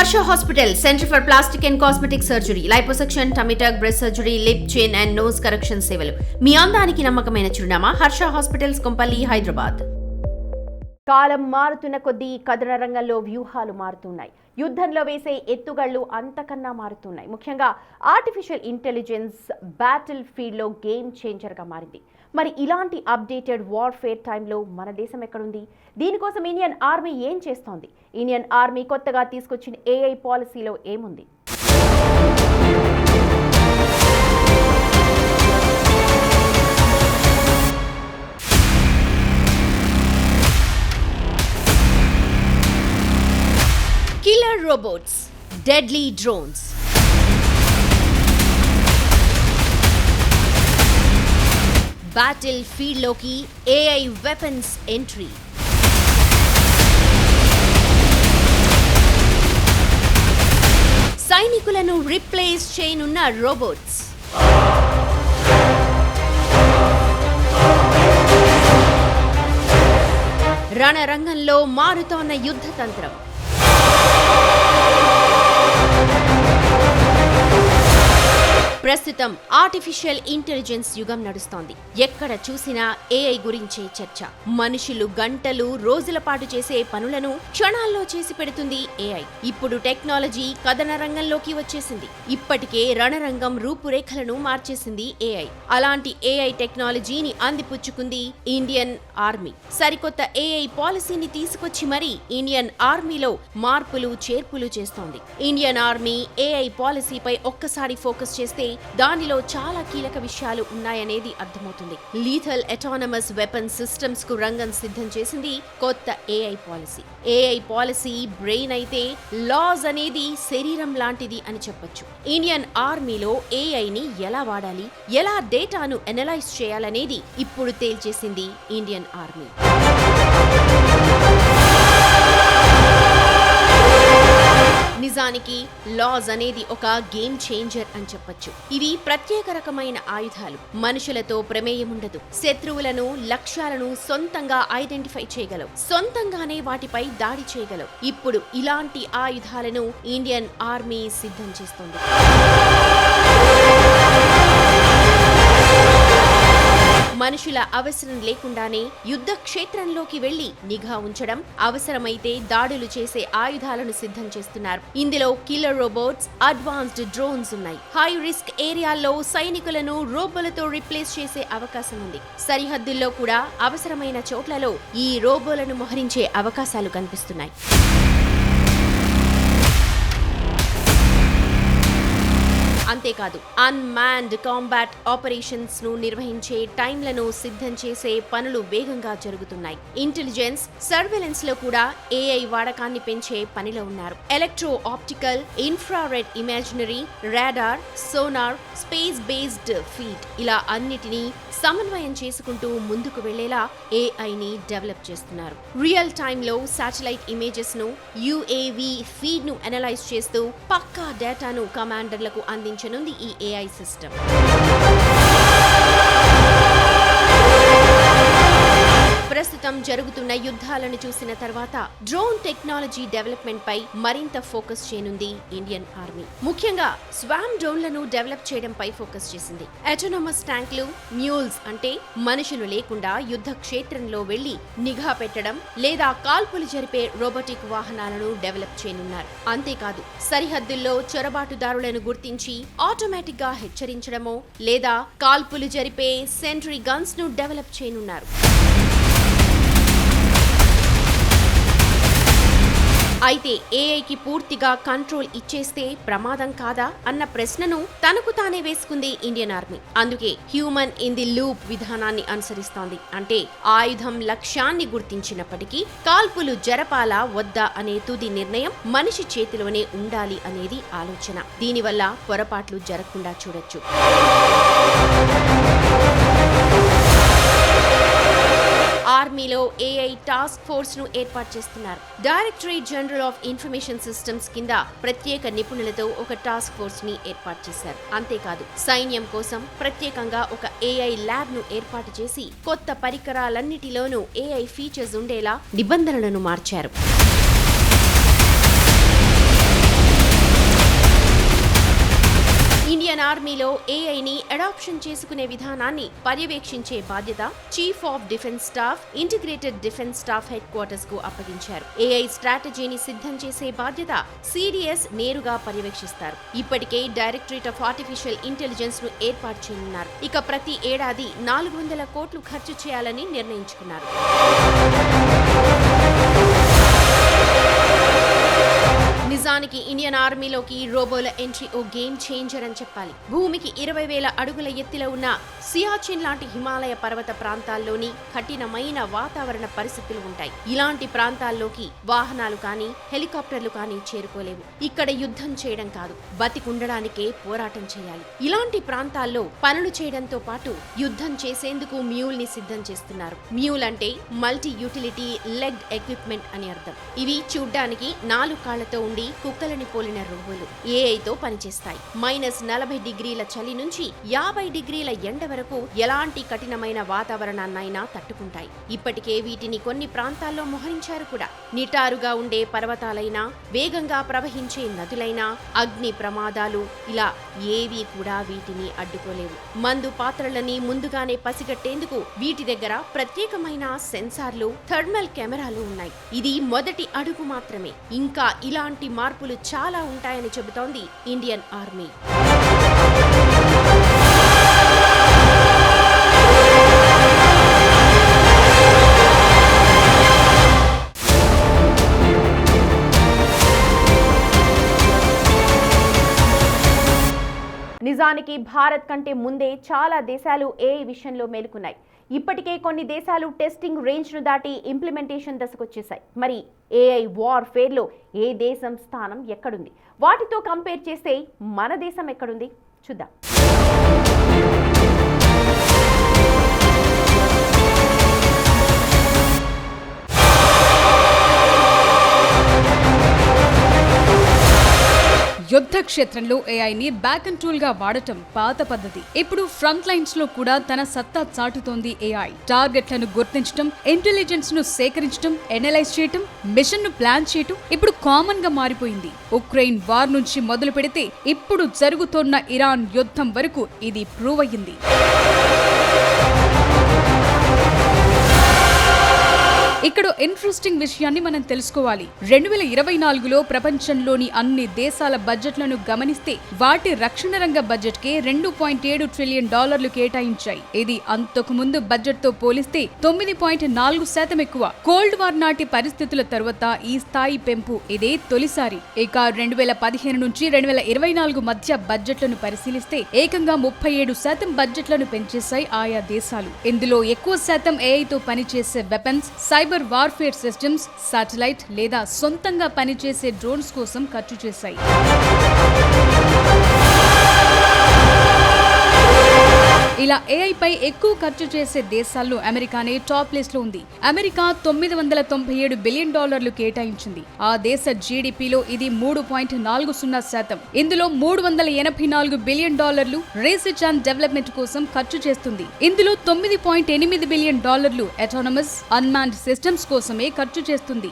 Harsha Hospital, Center for Plastic and Cosmetic Surgery, Liposuction, Tummy tuck, breast surgery, lip, chin and nose correction సేవలు. మీ అందానికి నమ్మకమైన చిరునామా Harsha hospitals Kompally, Hyderabad. కాలం మారుతున్న కొద్దీ కథన రంగంలో వ్యూహాలు మారుతున్నాయి. యుద్ధంలో వేసే ఎత్తుగళ్లు అంతకన్నా మారుతున్నాయి. ముఖ్యంగా ఆర్టిఫిషియల్ ఇంటెలిజెన్స్ బ్యాటిల్ ఫీల్డ్లో గేమ్ చేంజర్గా మారింది. మరి ఇలాంటి అప్డేటెడ్ వార్ఫేర్ టైంలో మన దేశం ఎక్కడుంది? దీనికోసం ఇండియన్ ఆర్మీ ఏం చేస్తోంది? ఇండియన్ ఆర్మీ కొత్తగా తీసుకొచ్చిన ఏఐ పాలసీలో ఏముంది? Killer robots, deadly drones. Battle ఫీల్డ్లోకి ఏఐ వెపన్స్ ఎంట్రీ. సైనికులను రిప్లేస్ చేయనున్న రోబోట్స్. రణరంగంలో మారుతోన్న యుద్ధ తంత్రం. ప్రస్తుతం ఆర్టిఫిషియల్ ఇంటెలిజెన్స్ యుగం నడుస్తోంది. ఎక్కడ చూసినా ఏఐ గురించే చర్చ. మనుషులు గంటలు రోజుల పాటు చేసే పనులను క్షణాల్లో చేసి పెడుతుంది ఏఐ. ఇప్పుడు టెక్నాలజీ కథన రంగంలోకి వచ్చేసింది. ఇప్పటికే రణరంగం రూపురేఖలను మార్చేసింది ఏఐ. అలాంటి ఏఐ టెక్నాలజీని అందిపుచ్చుకుంది ఇండియన్ ఆర్మీ. సరికొత్త ఏఐ పాలసీని తీసుకొచ్చి మరీ ఇండియన్ ఆర్మీలో మార్పులు చేర్పులు చేస్తోంది. ఇండియన్ ఆర్మీ ఏఐ పాలసీపై ఒక్కసారి ఫోకస్ చేస్తే దానిలో చాలా కీలక విషయాలు ఉన్నాయనేది అర్థమవుతుంది. లీథల్ అటానమస్ వెపన్ సిస్టమ్స్ కు రంగం సిద్ధం చేసింది కొత్త AI policy. AI policy brain అయితే లాస్ అనేది శరీరం లాంటిది అని చెప్పొచ్చు. ఇండియన్ ఆర్మీలో ఏఐని ఎలా వాడాలి, ఎలా డేటాను అనలైజ్ చేయాలనేది ఇప్పుడు తేల్చేసింది ఇండియన్ ఆర్మీ. నిజానికి లాస్ అనేది ఒక గేమ్ చేంజర్ అని చెప్పొచ్చు. ఇవి ప్రత్యేక రకమైన ఆయుధాలు. మనుషులతో ప్రమేయం ఉండదు. శత్రువులను, లక్ష్యాలను సొంతంగా ఐడెంటిఫై చేయగలవు. సొంతంగానే వాటిపై దాడి చేయగలవు. ఇప్పుడు ఇలాంటి ఆయుధాలను ఇండియన్ ఆర్మీ సిద్ధం చేస్తోంది. మనుషుల అవసరం లేకుండానే యుద్ధ క్షేత్రంలోకి వెళ్లి నిఘా ఉంచడం, అవసరమైతే దాడులు చేసే ఆయుధాలను సిద్ధం చేస్తున్నారు. ఇందులో కిల్లర్ రోబోట్స్, అడ్వాన్స్డ్ డ్రోన్స్ ఉన్నాయి. హై రిస్క్ ఏరియాల్లో సైనికులను రోబోలతో రిప్లేస్ చేసే అవకాశం ఉంది. సరిహద్దుల్లో కూడా అవసరమైన చోట్లలో ఈ రోబోలను మోహరించే అవకాశాలు కనిపిస్తున్నాయి. అంతేకాదు, అన్మాన్డ్ కాంబాట్ ఆపరేషన్స్ ను నిర్వహించే టైంలను సిద్ధం చేసే పనులు వేగంగా జరుగుతున్నాయి. ఇంటెలిజెన్స్, సర్వేలెన్స్ లో కూడా ఏఐ వాడకాన్ని పెంచే పనిలో ఉన్నారు. Electro optical, infrared imaginary, radar, sonar, space based feed ఇలా అన్నిటినీ సమన్వయం చేసుకుంటూ ముందుకు వెళ్లేలా ఏఐని డెవలప్ చేస్తున్నారు. రియల్ టైంలో శాటిలైట్ ఇమేజెస్ ను, యుఏవి ఫీడ్ ను అనలైజ్ చేస్తూ పక్కా డేటాను కమాండర్లకు అందించనుంది ఈ ఏఐ సిస్టమ్. ప్రస్తుతం జరుగుతున్న యుద్ధాలను చూసిన తర్వాత డ్రోన్ టెక్నాలజీ డెవలప్మెంట్ పై మరింత ఫోకస్ చేయనుంది ఇండియన్ ఆర్మీ. ముఖ్యంగా స్వామ్ డ్రోన్లను డెవలప్ చేయడంపై ఫోకస్ చేసింది. అటోనమస్ ట్యాంక్లు, మ్యూల్స్ అంటే మనుషులు లేకుండా యుద్ధ క్షేత్రంలో వెళ్లి నిఘా పెట్టడం లేదా కాల్పులు జరిపే రోబోటిక్ వాహనాలను డెవలప్ చేయనున్నారు. అంతేకాదు, సరిహద్దుల్లో చొరబాటుదారులను గుర్తించి ఆటోమేటిక్ గా హెచ్చరించడమో లేదా కాల్పులు జరిపే సెంట్రీ గన్స్ ను డెవలప్ చేయనున్నారు. అయితే ఏఐకి పూర్తిగా కంట్రోల్ ఇచ్చేస్తే ప్రమాదం కాదా అన్న ప్రశ్నను తనకు తానే వేసుకుంది ఇండియన్ ఆర్మీ. అందుకే హ్యూమన్ ఇన్ ది లూప్ విధానాన్ని అనుసరిస్తోంది. అంటే ఆయుధం లక్ష్యాన్ని గుర్తించినప్పటికీ కాల్పులు జరపాలా వద్దా అనే తుది నిర్ణయం మనిషి చేతిలోనే ఉండాలి అనేది ఆలోచన. దీనివల్ల పొరపాట్లు జరగకుండా చూడొచ్చు. ఆర్మీలో ఏఐ టాస్క్ ఫోర్స్ ను ఏర్పాటు చేస్తున్నారు. Directorate general of information systems కింద ప్రత్యేక నిపుణులతో ఒక టాస్క్ ఫోర్స్ ని ఏర్పాటు చేశారు. అంతేకాదు, సైన్యం కోసం ప్రత్యేకంగా ఒక ఏఐ ల్యాబ్ ను ఏర్పాటు చేసి కొత్త పరికరాలన్నిటిలోనూ ఏఐ ఫీచర్స్ ఉండేలా నిబంధనలను మార్చారు. ఏఐని అడాప్షన్ చేసుకునే విధానాన్ని పర్యవేక్షించే బాధ్యత chief of defence staff integrated defence staff head quarters కు అప్పగించారు. ఏఐ స్ట్రాటజీని సిద్ధం చేసే బాధ్యత సిడిఎస్ నేరుగా పర్యవేక్షిస్తారు. ఇప్పటికే డైరెక్టరేట్ ఆఫ్ ఆర్టిఫిషియల్ ఇంటెలిజెన్స్ ను ఏర్పాటు చేయనున్నారు. ఇక ప్రతి ఏడాది 400 కోట్లు ఖర్చు చేయాలని నిర్ణయించుకున్నారు. నిజానికి ఇండియన్ ఆర్మీలోకి రోబోల ఎంట్రీ ఓ గేమ్ చేంజర్ అని చెప్పాలి. భూమికి 20,000 అడుగుల ఎత్తులో ఉన్న సియాచిన్ లాంటి హిమాలయ పర్వత ప్రాంతాల్లోని కఠినమైన వాతావరణ పరిస్థితులు ఉంటాయి. ఇలాంటి ప్రాంతాల్లోకి వాహనాలు కానీ హెలికాప్టర్లు కానీ చేరుకోలేవు. ఇక్కడ యుద్ధం చేయడం కాదు, బతికుండడానికే పోరాటం చేయాలి. ఇలాంటి ప్రాంతాల్లో పనులు చేయడంతో పాటు యుద్ధం చేసేందుకు మ్యూల్ ని సిద్ధం చేస్తున్నారు. మ్యూల్ అంటే మల్టీ యూటిలిటీ లెగ్డ్ ఎక్విప్మెంట్ అని అర్థం. ఇవి చూడ్డానికి 4 కాళ్లతో ఉండి కుక్కలని పోలిన రోబోలు ఏఐతో పనిచేస్తాయి. -40 డిగ్రీల చలి నుంచి 50 డిగ్రీల ఎండ వరకు ఎలాంటి కఠినమైన వాతావరణాన్నైనా తట్టుకుంటాయి. ఇప్పటికే వీటిని కొన్ని ప్రాంతాల్లో మోహరించారు కూడా. నిటారుగా ఉండే పర్వతాలైనా, వేగంగా ప్రవహించే నదులైనా, అగ్ని ప్రమాదాలు ఇలా ఏవీ కూడా వీటిని అడ్డుకోలేవు. మందు పాత్రలని ముందుగానే పసిగట్టేందుకు వీటి దగ్గర ప్రత్యేకమైన సెన్సార్లు, థర్మల్ కెమెరాలు ఉన్నాయి. ఇది మొదటి అడుగు మాత్రమే. ఇంకా ఇలాంటి మార్పులు చాలా ఉంటాయని చెబుతోంది ఇండియన్ ఆర్మీ. నిజానికి భారత్ కంటే ముందే చాలా దేశాలు ఏఐ విషయంలో మేలుకున్నాయి. ఇప్పటికే కొన్ని దేశాలు టెస్టింగ్ రేంజ్ను దాటి ఇంప్లిమెంటేషన్ దశకొచ్చేశాయి. మరి ఏఐ వార్ఫేర్లో ఏ దేశం స్థానం ఎక్కడుంది? వాటితో కంపేర్ చేస్తే మన దేశం ఎక్కడుంది చూద్దాం. యుద్ధ క్షేత్రంలో ఏఐని బ్యాక్ అండ్ టూల్ గా వాడటం పాత పద్ధతి. ఇప్పుడు ఫ్రంట్ లైన్స్ లో కూడా తన సత్తా చాటుతోంది ఏఐ. టార్గెట్లను గుర్తించడం, ఇంటెలిజెన్స్ ను సేకరించడం, ఎనలైజ్ చేయటం, మిషన్ ను ప్లాన్ చేయటం ఇప్పుడు కామన్ గా మారిపోయింది. ఉక్రెయిన్ వార్ నుంచి మొదలు పెడితే ఇప్పుడు జరుగుతోన్న ఇరాన్ యుద్ధం వరకు ఇది ప్రూవ్ అయ్యింది. ఇక్కడ ఇంట్రెస్టింగ్ విషయాన్ని మనం తెలుసుకోవాలి. 2024లో ప్రపంచంలోని అన్ని దేశాల బడ్జెట్లను గమనిస్తే వాటి రక్షణ రంగ బడ్జెట్ కే $2.7 ట్రిలియన్ కేటాయించాయి. ఇది అంతకు ముందు బడ్జెట్ తో పోలిస్తే 9.4% ఎక్కువ. కోల్డ్ వార్ నాటి పరిస్థితుల తర్వాత ఈ స్థాయి పెంపు ఇదే తొలిసారి. ఇక 2015 నుంచి 2024 మధ్య బడ్జెట్లను పరిశీలిస్తే ఏకంగా 37% బడ్జెట్లను పెంచేశాయి ఆయా దేశాలు. ఇందులో ఎక్కువ శాతం ఏఐతో పనిచేసే weapons, cyber warfare systems, satellite లేదా సొంతంగా పనిచేసే డ్రోన్స్ కోసం ఖర్చు చేశాయి. ఇలా ఏఐ పై ఎక్కువ ఖర్చు చేసే దేశాల్లో అమెరికానే టాప్ లిస్ట్ లో ఉంది. అమెరికా $997 బిలియన్ కేటాయించింది. ఆ దేశ జీడీపీలో ఇది 3.40%. ఇందులో $384 బిలియన్ రీసెర్చ్ అండ్ డెవలప్మెంట్ కోసం ఖర్చు చేస్తుంది. ఇందులో $9.8 బిలియన్ అటానమస్ అన్మాన్డ్ సిస్టమ్స్ కోసమే ఖర్చు చేస్తుంది.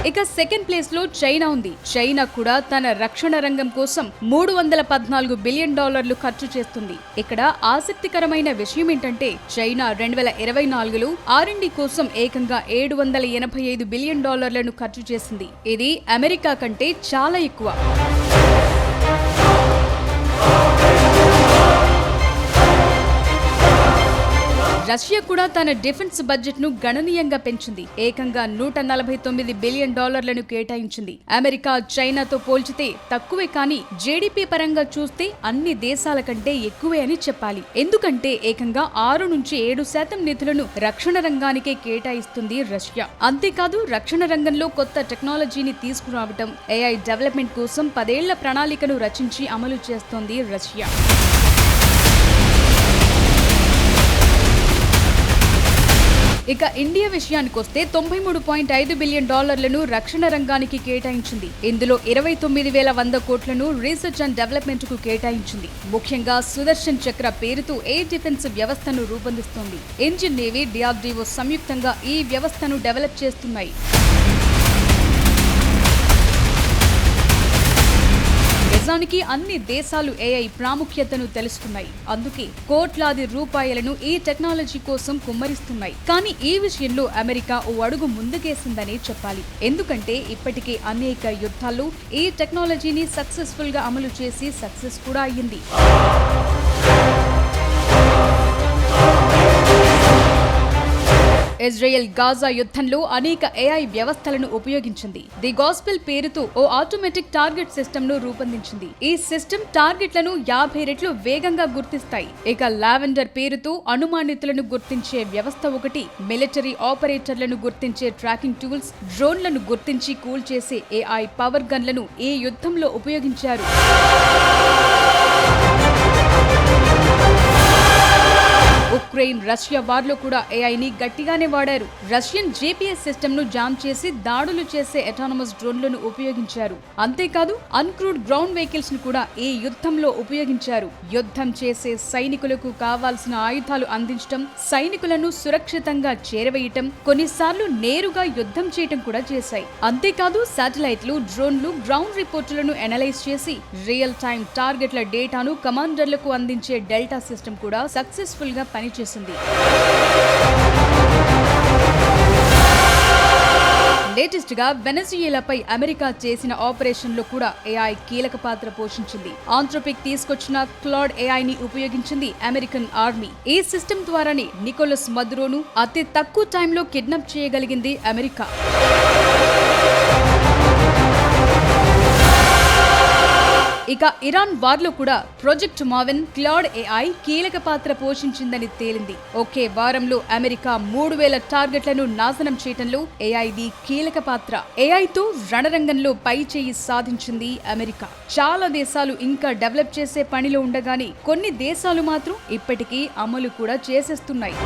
ఇక సెకండ్ ప్లేస్ లో చైనా ఉంది. చైనా కూడా తన రక్షణ రంగం కోసం $314 బిలియన్ ఖర్చు చేస్తుంది. ఇక్కడ ఆసక్తికరమైన విషయం ఏంటంటే చైనా 2024లో R&D కోసం ఏకంగా $785 బిలియన్ ఖర్చు చేసింది. ఇది అమెరికా కంటే చాలా ఎక్కువ. రష్యా కూడా తన డిఫెన్స్ బడ్జెట్ ను గణనీయంగా పెంచింది. ఏకంగా $149 బిలియన్ కేటాయించింది. అమెరికా, చైనాతో పోల్చితే తక్కువే, కానీ జీడీపీ పరంగా చూస్తే అన్ని దేశాల కంటే ఎక్కువే అని చెప్పాలి. ఎందుకంటే ఏకంగా 6 నుంచి 7% నిధులను రక్షణ రంగానికే కేటాయిస్తుంది రష్యా. అంతేకాదు, రక్షణ రంగంలో కొత్త టెక్నాలజీని తీసుకురావటం, ఏఐ డెవలప్మెంట్ కోసం 10 ఏళ్ల ప్రణాళికను రచించి అమలు చేస్తోంది రష్యా. ఇక ఇండియా విషయానికొస్తే $93.5 బిలియన్ రక్షణ రంగానికి కేటాయించింది. ఇందులో 29,100 కోట్లను రీసెర్చ్ అండ్ డెవలప్మెంట్ కు కేటాయించింది. ముఖ్యంగా సుదర్శన్ చక్ర పేరుతో ఎయిర్ డిఫెన్స్ వ్యవస్థను రూపొందిస్తోంది. ఇండియన్ నేవీ, DRDO సంయుక్తంగా ఈ వ్యవస్థను డెవలప్ చేస్తున్నాయి. నిజానికి అన్ని దేశాలు ఏఐ ప్రాముఖ్యతను తెలుసుకున్నాయి. అందుకే కోట్లాది రూపాయలను ఈ టెక్నాలజీ కోసం కుమ్మరిస్తున్నాయి. కానీ ఈ విషయంలో అమెరికా ఓ అడుగు ముందుకేసిందనే చెప్పాలి. ఎందుకంటే ఇప్పటికే అనేక యుద్ధాల్లో ఈ టెక్నాలజీని సక్సెస్ఫుల్ గా అమలు చేసి సక్సెస్ కూడా అయ్యింది. ఇజ్రాయెల్ గాజా యుద్ధంలో అనేక ఏఐ వ్యవస్థలను ఉపయోగించింది. ది గాస్పెల్ పేరుతో ఓ ఆటోమేటిక్ టార్గెట్ సిస్టమ్ ను రూపొందించింది. ఈ సిస్టమ్ టార్గెట్లను 50 రెట్లు వేగంగా గుర్తిస్తాయి. ఇక లావెండర్ పేరుతో అనుమానితులను గుర్తించే వ్యవస్థ ఒకటి, మిలిటరీ ఆపరేటర్లను గుర్తించే ట్రాకింగ్ టూల్స్, డ్రోన్లను గుర్తించి కూల్చేసే ఏఐ పవర్ గన్లను ఈ యుద్ధంలో ఉపయోగించారు. ఉక్రెయిన్ రష్యా వార్లో కూడా ఏఐని గట్టిగానే వాడారు. రష్యన్ జీపీఎస్ సిస్టమ్ ను జామ్ చేసి దాడులు చేసే అటానమస్ డ్రోన్లను ఉపయోగించారు. అంతేకాదు అన్క్రూడ్ గ్రౌండ్ వెహికల్స్ ను కూడా ఈ యుద్ధంలో ఉపయోగించారు. యుద్ధం చేసే సైనికులకు కావాల్సిన ఆయుధాలు అందించడం, సైనికులను సురక్షితంగా చేరవేయటం, కొన్నిసార్లు నేరుగా యుద్ధం చేయటం కూడా చేశాయి. అంతేకాదు శాటిలైట్లు, డ్రోన్లు గ్రౌండ్ రిపోర్టులను అనలైజ్ చేసి రియల్ టైం టార్గెట్ల డేటాను కమాండర్లకు అందించే డెల్టా సిస్టమ్ కూడా సక్సెస్ఫుల్ గా పనిచేసింది. లేటెస్ట్ గా వెనజుయేలాపై అమెరికా చేసిన ఆపరేషన్ లో కూడా ఏఐ కీలక పాత్ర పోషించింది. ఆంథ్రోపిక్ తీసుకొచ్చిన క్లాడ్ ఏఐ ని ఉపయోగించింది అమెరికన్ ఆర్మీ. ఈ సిస్టమ్ ద్వారానే నికోలస్ మదురోను అతి తక్కువ టైంలో కిడ్నాప్ చేయగలిగింది అమెరికా. ఇక ఇరాన్ వార్లో కూడా ప్రాజెక్ట్ మావెన్ క్లాడ్ ఏఐ కీలక పాత్ర పోషించిందని తేలింది. ఒకే వారంలో అమెరికా 3000 టార్గెట్లను నాశనం చేయటంలో ఏఐది కీలక పాత్ర. ఏఐతో రణరంగంలో పై చేయి సాధించింది అమెరికా. చాలా దేశాలు ఇంకా డెవలప్ చేసే పనిలో ఉండగానే కొన్ని దేశాలు మాత్రం ఇప్పటికీ అమలు కూడా చేసేస్తున్నాయి.